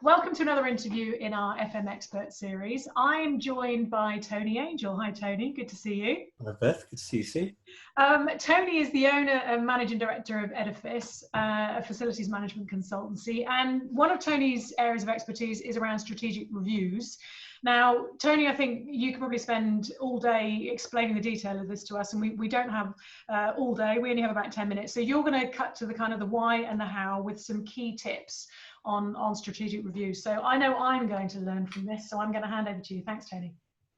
Welcome to another interview in our FM Expert series. I am joined by Tony Angel. Hi Tony, good to see you. Hi Beth, good to see you too. Tony is the owner and managing director of Edifice, a facilities management consultancy, and one of Tony's areas of expertise is around strategic reviews. Now, Tony, I think you could probably spend all day explaining the detail of this to us, and we don't have all day, we only have about 10 minutes. So you're going to cut to the kind of the why and the how with some key tips on strategic reviews. So I know I'm going to learn from this, so I'm going to hand over to you. Thanks, Tony.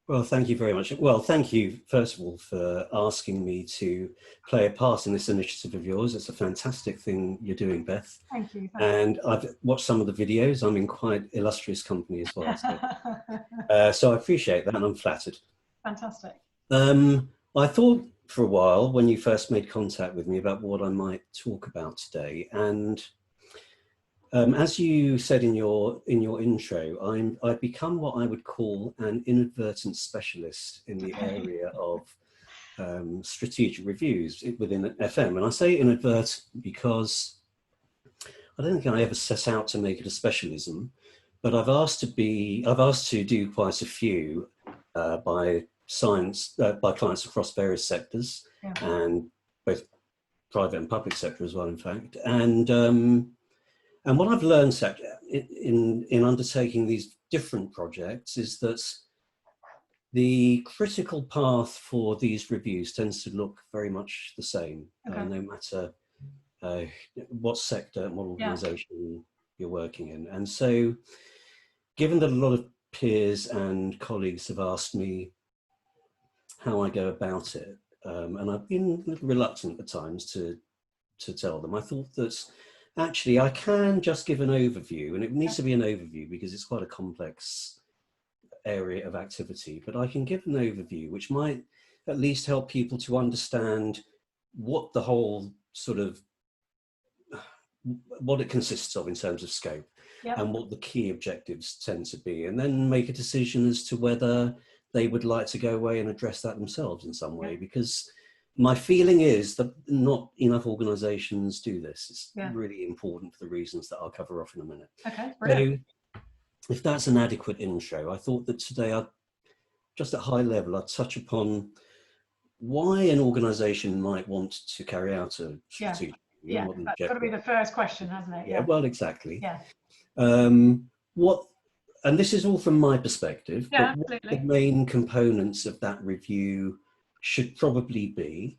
Well, thank you very much. Well, thank you, first of all, for asking me to play a part in this initiative of yours. It's a fantastic thing you're doing, Beth. Thank you. And I've watched some of the videos. I'm in quite illustrious company as well. So I appreciate that and I'm flattered. Fantastic. I thought for a while when you first made contact with me about what I might talk about today. And as you said in your intro, I've become what I would call an inadvertent specialist in the area of strategic reviews within FM. And I say inadvertent because I don't think I ever set out to make it a specialism, but I've asked to do quite a few by clients across various sectors, and both private and public sector as well, in fact. And what I've learned in undertaking these different projects is that the critical path for these reviews tends to look very much the same, no matter what sector and what organisation you're working in. And so, given that a lot of peers and colleagues have asked me how I go about it, and I've been a little reluctant at times to tell them, I thought that actually, I can just give an overview, and it needs to be an overview because it's quite a complex area of activity, but I can give an overview which might at least help people to understand what the whole sort of, what it consists of in terms of scope and what the key objectives tend to be, and then make a decision as to whether they would like to go away and address that themselves in some way, because my feeling is that not enough organisations do this. It's really important for the reasons that I'll cover off in a minute. Okay, brilliant. So, if that's an adequate intro, I thought that today, just at high level, I'd touch upon why an organisation might want to carry out a strategic review. Yeah, that's got to be the first question, hasn't it? Yeah, well, exactly. Yeah. And this is all from my perspective, but absolutely. what the main components of that review should probably be.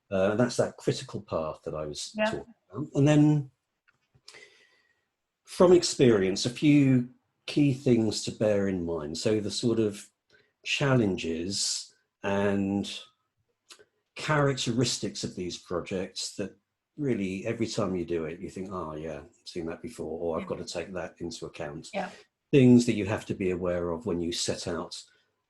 That's that critical path that I was talking about. And then from experience, a few key things to bear in mind. So the sort of challenges and characteristics of these projects that really every time you do it, you think, oh yeah, I've seen that before, or I've got to take that into account. Things that you have to be aware of when you set out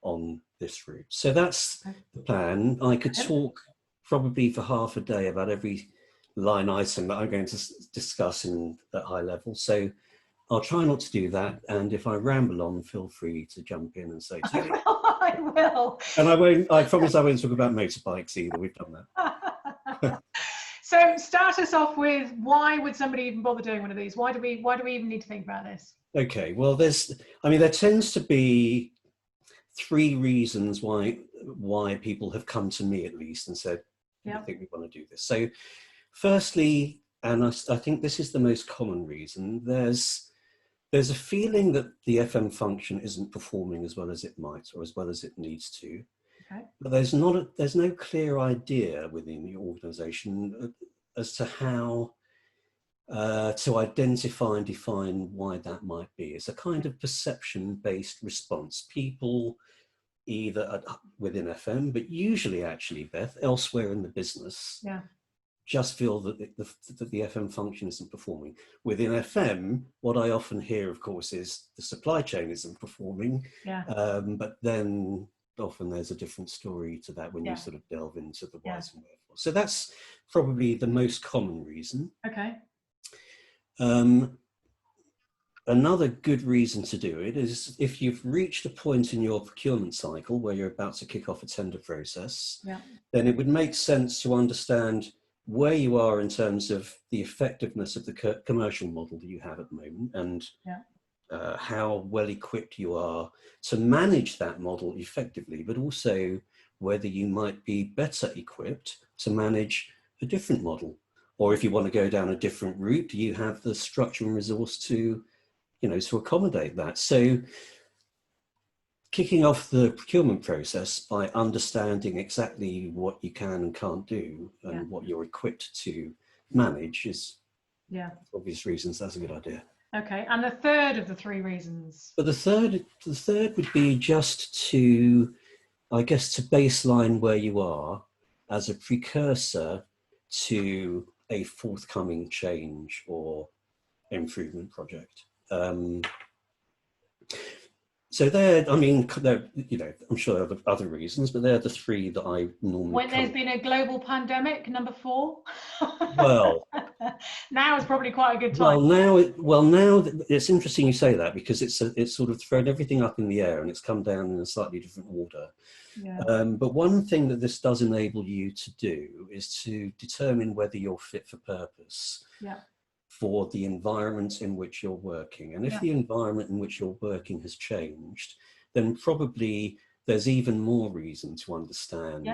on this route. So that's the plan. I could talk probably for half a day about every line item that I'm going to discuss at high level. So I'll try not to do that. And if I ramble on, feel free to jump in and say, I will. And I promise I won't talk about motorbikes either. We've done that. So start us off with, why would somebody even bother doing one of these? Why do we even need to think about this? Okay, well, there tends to be three reasons why people have come to me, at least, and said, I think we want to do this. So firstly, and I think this is the most common reason, there's a feeling that the FM function isn't performing as well as it might, or as well as it needs to. But there's no clear idea within the organisation as to how to identify and define why that might be. It's a kind of perception-based response. People either within FM, but usually actually, Beth, elsewhere in the business, just feel that the FM function isn't performing. Within FM, what I often hear, of course, is the supply chain isn't performing, but then often there's a different story to that when you sort of delve into the whys and wherefores. So that's probably the most common reason. Another good reason to do it is if you've reached a point in your procurement cycle where you're about to kick off a tender process, then it would make sense to understand where you are in terms of the effectiveness of the commercial model that you have at the moment, and how well equipped you are to manage that model effectively, but also whether you might be better equipped to manage a different model. Or if you want to go down a different route, do you have the structure and resource to, to accommodate that? So kicking off the procurement process by understanding exactly what you can and can't do and what you're equipped to manage is, for obvious reasons, that's a good idea. Okay, and the third of the three reasons? But the third would be just to, I guess, to baseline where you are as a precursor to a forthcoming change or improvement project. So I'm sure there are other reasons, but they're the three that I normally. When there's been a global pandemic, number 4. Well, now is probably quite a good time. Now it's interesting you say that, because it's sort of thrown everything up in the air and it's come down in a slightly different order. Yeah. But one thing that this does enable you to do is to determine whether you're fit for purpose. Yeah. For the environment in which you're working. And if the environment in which you're working has changed, then probably there's even more reason to understand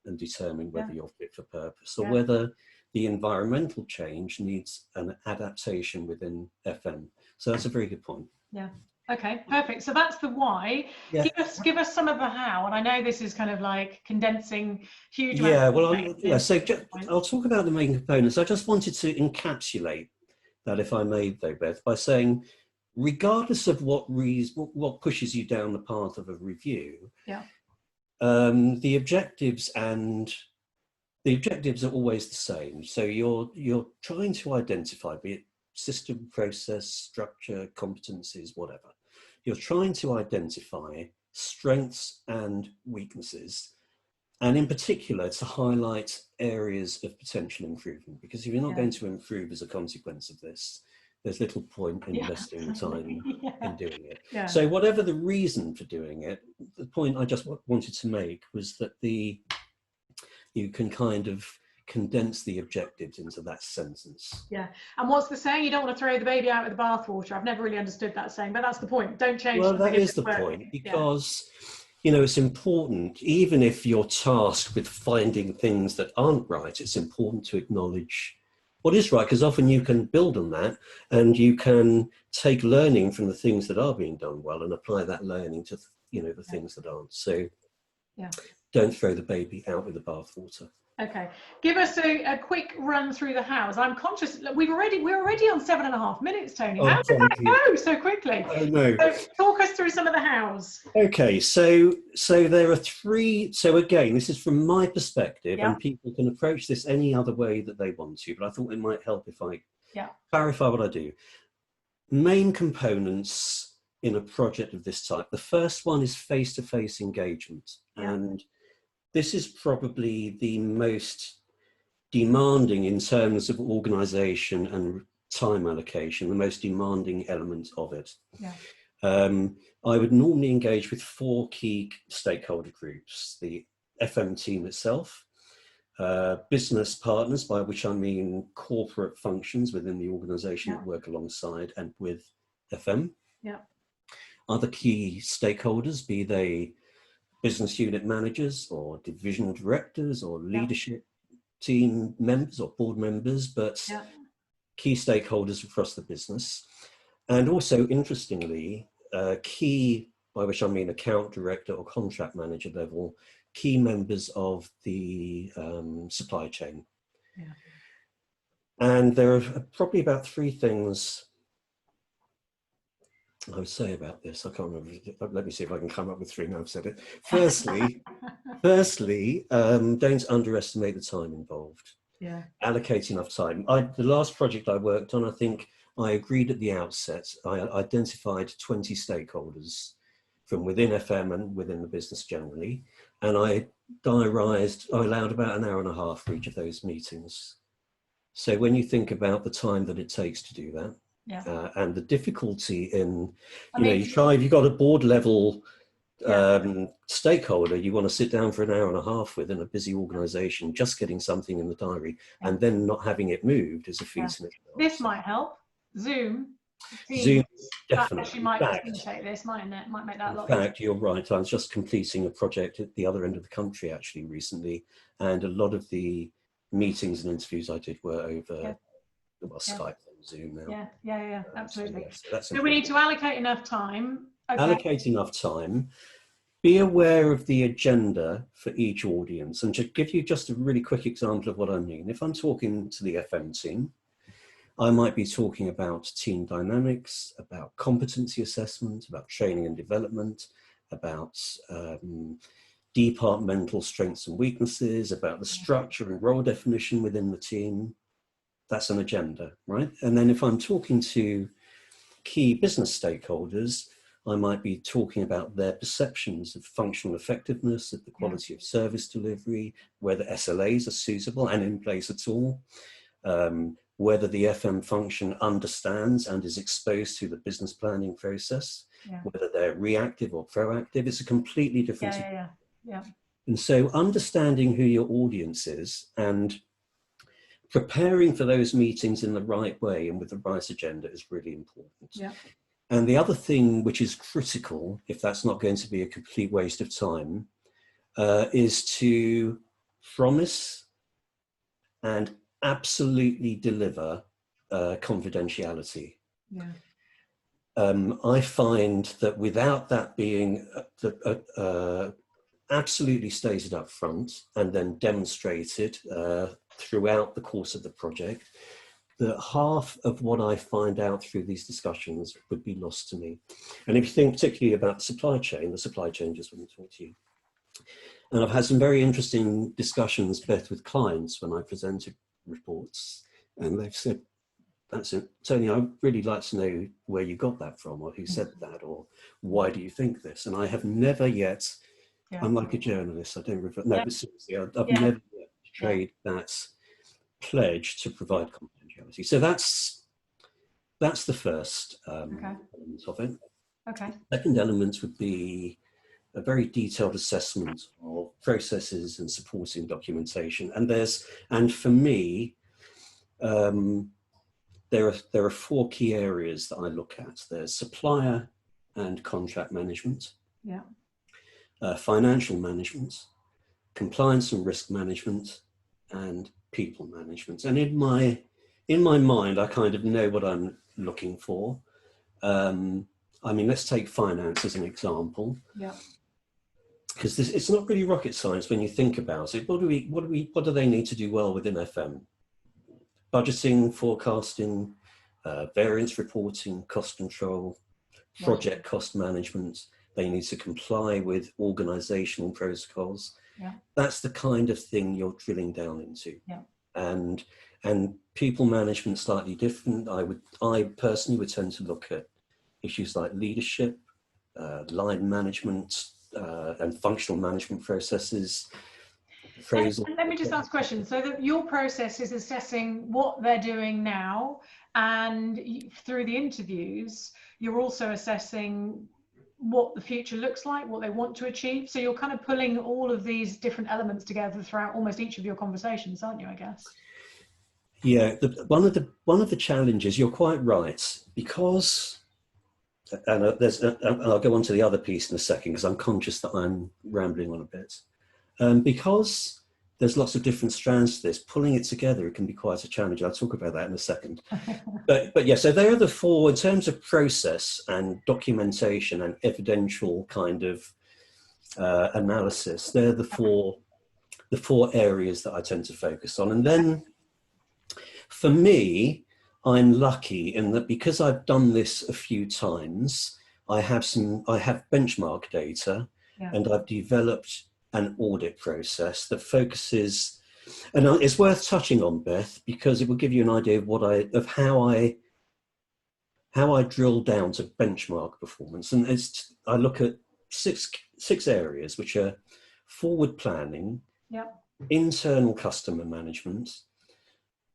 and determine whether you're fit for purpose, or whether the environmental change needs an adaptation within FM. So that's a very good point. Yeah. Okay, perfect. So that's the why. Yeah. Give us some of the how. And I know this is kind of like condensing huge amounts. I'll talk about the main components. I just wanted to encapsulate that, if I may, though, Beth, by saying, regardless of what pushes you down the path of a review, the objectives are always the same. So you're trying to identify, be it system, process, structure, competencies, whatever. You're trying to identify strengths and weaknesses, and in particular to highlight areas of potential improvement, because if you're not going to improve as a consequence of this, there's little point in investing the time in doing it. Yeah. So whatever the reason for doing it, the point I just wanted to make was that you can kind of condense the objectives into that sentence. Yeah. And what's the saying? You don't want to throw the baby out with the bathwater. I've never really understood that saying, but that's the point. Don't change. Well, that is the point, because it's important, even if you're tasked with finding things that aren't right, it's important to acknowledge what is right, because often you can build on that and you can take learning from the things that are being done well and apply that learning to, the things that aren't. So don't throw the baby out with the bathwater. Okay, give us a quick run through the hows. I'm conscious we're already on 7.5 minutes, Tony. How did that go so quickly? I know. So talk us through some of the hows. Okay, so there are 3. So again, this is from my perspective, and people can approach this any other way that they want to, but I thought it might help if I clarify what I do. Main components in a project of this type. The first one is face-to-face engagement, and this is probably the most demanding in terms of organisation and time allocation, the most demanding element of it. Yeah. I would normally engage with 4 key stakeholder groups: the FM team itself, business partners, by which I mean corporate functions within the organisation that work alongside and with FM. Yeah. Other key stakeholders, be they business unit managers or divisional directors or leadership team members or board members, but key stakeholders across the business. And also, interestingly, key, by which I mean account director or contract manager level, key members of the supply chain. Yeah. And there are probably about 3 things I would say about this. I can't remember. Let me see if I can come up with 3 now I've said it. Firstly, don't underestimate the time involved. Yeah. Allocate enough time. The last project I worked on, I think I agreed at the outset, I identified 20 stakeholders from within FM and within the business generally, and I allowed about an hour and a half for each of those meetings. So when you think about the time that it takes to do that, and the difficulty in, you've got a board level stakeholder you want to sit down for an hour and a half with in a busy organisation, just getting something in the diary and then not having it moved is a feat in itself. This might help. Zoom. That definitely. actually might facilitate this, mightn't it? Might make that a lot easier. In fact, you're right. I was just completing a project at the other end of the country actually recently, and a lot of the meetings and interviews I did were over Skype and Zoom now. Yeah, absolutely. So that's so we need to allocate enough time. Okay. Allocate enough time. Be aware of the agenda for each audience, and to give you just a really quick example of what I mean. If I'm talking to the FM team, I might be talking about team dynamics, about competency assessment, about training and development, about departmental strengths and weaknesses, about the structure and role definition within the team. That's an agenda, right? And then if I'm talking to key business stakeholders, I might be talking about their perceptions of functional effectiveness, of the quality of service delivery, whether SLAs are suitable and in place at all, whether the FM function understands and is exposed to the business planning process, whether they're reactive or proactive. It's a completely different thing. And so understanding who your audience is and preparing for those meetings in the right way and with the right agenda is really important. And the other thing which is critical, if that's not going to be a complete waste of time, is to promise and absolutely deliver confidentiality. I find that without that being absolutely stated up front and then demonstrated throughout the course of the project, that half of what I find out through these discussions would be lost to me. And if you think particularly about the supply chain just wouldn't talk to you. And I've had some very interesting discussions, Beth, with clients when I presented reports, and they've said, that's it, Tony, I'd really like to know where you got that from, or who said that, or why do you think this? And I have never yet, I'm like a journalist, I don't refer, no, but seriously, I've never yet betrayed that pledge to provide confidentiality. So that's the first element of it. Second element would be a very detailed assessment of processes and supporting documentation. And for me, there are four key areas that I look at. There's supplier and contract management, financial management, compliance and risk management, and people management. And in my mind, I kind of know what I'm looking for. I mean, let's take finance as an example. Because it's not really rocket science when you think about it. What do they need to do well within FM? Budgeting, forecasting, variance reporting, cost control, project cost management. They need to comply with organizational protocols. That's the kind of thing you're drilling down into. And people management slightly different. I personally would tend to look at issues like leadership, line management, and functional management processes. Let me just ask a question. So that your process is assessing what they're doing now, and through the interviews, you're also assessing what the future looks like, what they want to achieve. So you're kind of pulling all of these different elements together throughout almost each of your conversations, aren't you, I guess? Yeah, one of the challenges, you're quite right, because, and I'll go on to the other piece in a second because I'm conscious that I'm rambling on a bit. Because there's lots of different strands to this, pulling it together, it can be quite a challenge. I'll talk about that in a second. But yeah, so they are the four, in terms of process and documentation and evidential kind of analysis, they're the four areas that I tend to focus on. And then for me, I'm lucky in that because I've done this a few times, I have benchmark data, and I've developed an audit process that focuses, and it's worth touching on, Beth, because it will give you an idea of how I drill down to benchmark performance. And I look at six areas, which are forward planning, internal customer management,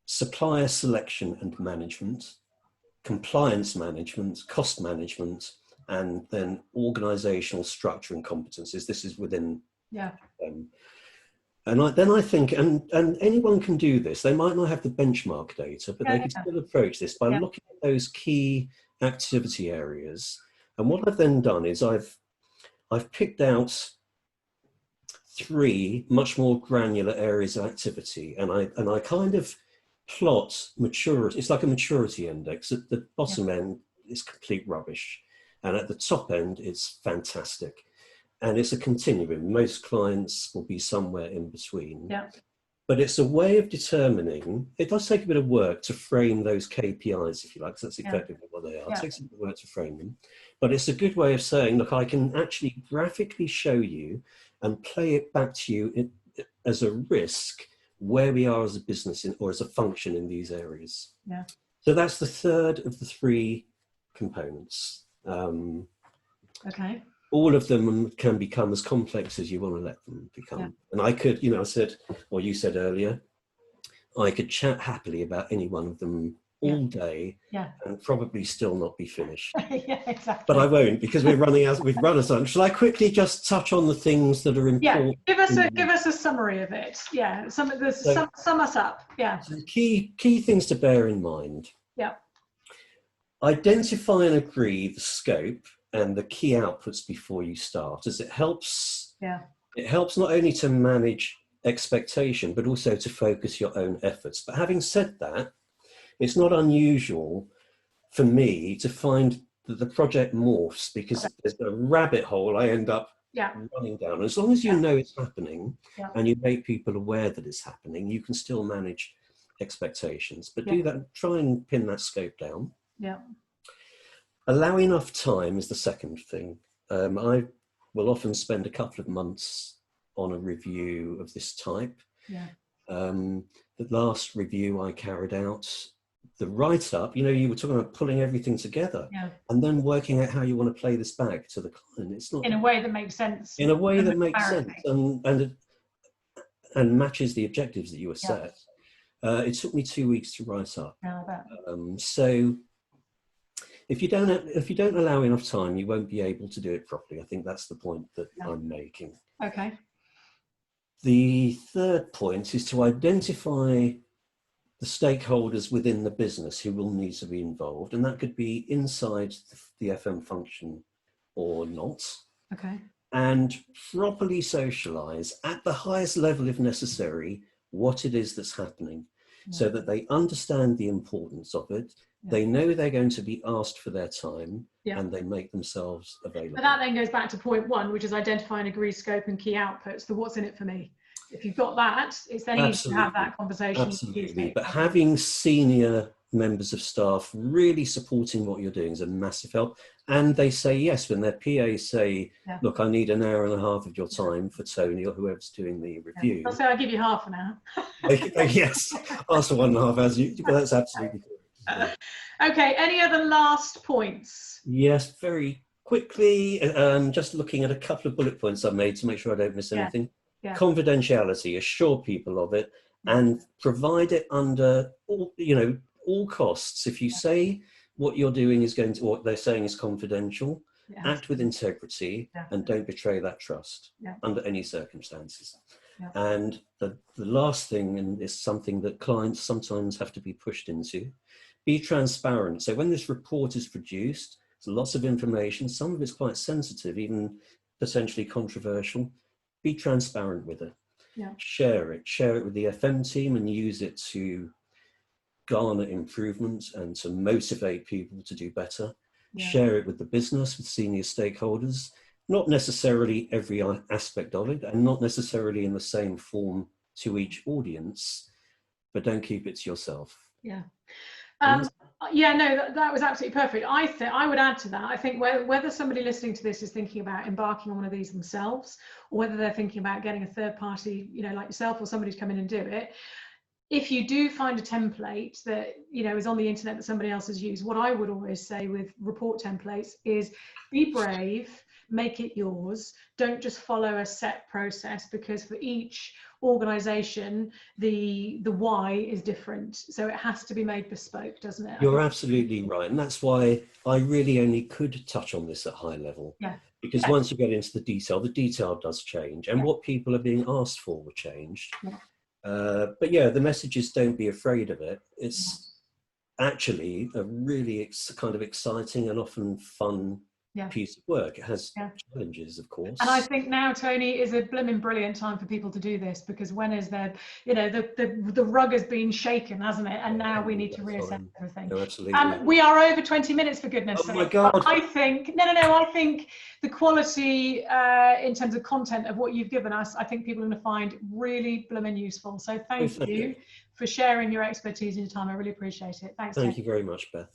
supplier selection and management, compliance management, cost management, and then organizational structure and competencies. This is within then I think, and anyone can do this. They might not have the benchmark data, but they can still approach this by looking at those key activity areas. And what I've then done is I've picked out 3 much more granular areas of activity, and I kind of plot maturity. It's like a maturity index. At the bottom end, it's complete rubbish, and at the top end, it's fantastic. And it's a continuum. Most clients will be somewhere in between. Yeah. But it's a way of determining. It does take a bit of work to frame those KPIs, if you like, 'cause that's effectively what they are. It takes a bit of work to frame them. But it's a good way of saying, look, I can actually graphically show you and play it back to you as a risk where we are as a business or as a function in these areas. Yeah. So that's the third of the 3 components. Okay. All of them can become as complex as you want to let them become. Yeah. And I could, I said, or you said earlier, I could chat happily about any one of them all day and probably still not be finished. Yeah, exactly. But I won't, because we've run out of time. Shall I quickly just touch on the things that are important? Yeah, give us a summary of it. Yeah, sum us up. Yeah. So key things to bear in mind. Yeah. Identify and agree the scope and the key outputs before you start, as it helps. Yeah. It helps not only to manage expectation, but also to focus your own efforts. But having said that, it's not unusual for me to find that the project morphs, because there's a rabbit hole I end up running down. And as long as you know it's happening and you make people aware that it's happening, you can still manage expectations. But do that, try and pin that scope down. Yeah. Allow enough time is the second thing. I will often spend a couple of months on a review of this type. Yeah. The last review I carried out, the write-up, you were talking about pulling everything together and then working out how you want to play this back to the client. It's not in a way that makes sense. In a way that makes sense and matches the objectives that you were set. It took me 2 weeks to write up. So if you don't allow enough time, you won't be able to do it properly. I think that's the point that I'm making. Okay. The third point is to identify the stakeholders within the business who will need to be involved, and that could be inside the FM function or not. Okay. And properly socialize at the highest level, if necessary, what it is that's happening, so that they understand the importance of it. They know they're going to be asked for their time, and they make themselves available. But that then goes back to point 1, which is identify and agree scope and key outputs. The what's in it for me. If you've got that, it's then easy to have that conversation. Absolutely. But having senior members of staff really supporting what you're doing is a massive help. And they say yes when their PAs say, look, I need an hour and a half of your time for Tony or whoever's doing the review. So I'll give you half an hour. Yes, ask for 1.5 hours. That's absolutely correct. Okay, any other last points? Yes, very quickly. Just looking at a couple of bullet points I've made to make sure I don't miss anything. Confidentiality, assure people of it, and provide it under all costs. If you say what you're doing is what they're saying is confidential, act with integrity and don't betray that trust under any circumstances. And the last thing, and is something that clients sometimes have to be pushed into, be transparent. So when this report is produced, there's lots of information, some of it's quite sensitive, even potentially controversial. Be transparent with it. Share it with the FM team and use it to garner improvements and to motivate people to do better. Share it with the business, with senior stakeholders, not necessarily every aspect of it and not necessarily in the same form to each audience, but don't keep it to yourself. That was absolutely perfect. I would add to that. I think whether somebody listening to this is thinking about embarking on one of these themselves, or whether they're thinking about getting a third party, like yourself or somebody to come in and do it, if you do find a template that is on the internet that somebody else has used, what I would always say with report templates is be brave, make it yours. Don't just follow a set process, because for each organization the why is different, so it has to be made bespoke, doesn't it? You're absolutely right, and that's why I really only could touch on this at high level, because once you get into the detail does change, and what people are being asked for will change. But the message is don't be afraid of it. It's actually a really kind of exciting and often fun piece of work. It has challenges, of course. And I think now, Tony, is a blimmin' brilliant time for people to do this, because when is there, you know, the rug has been shaken, hasn't it? And now we need to reassess everything. No, absolutely. We are over 20 minutes, for goodness sake. Oh my God. I think, I think the quality in terms of content of what you've given us, I think people are going to find really blimmin' useful. So thank you for sharing your expertise and your time. I really appreciate it. Thanks. Thank you very much, Beth.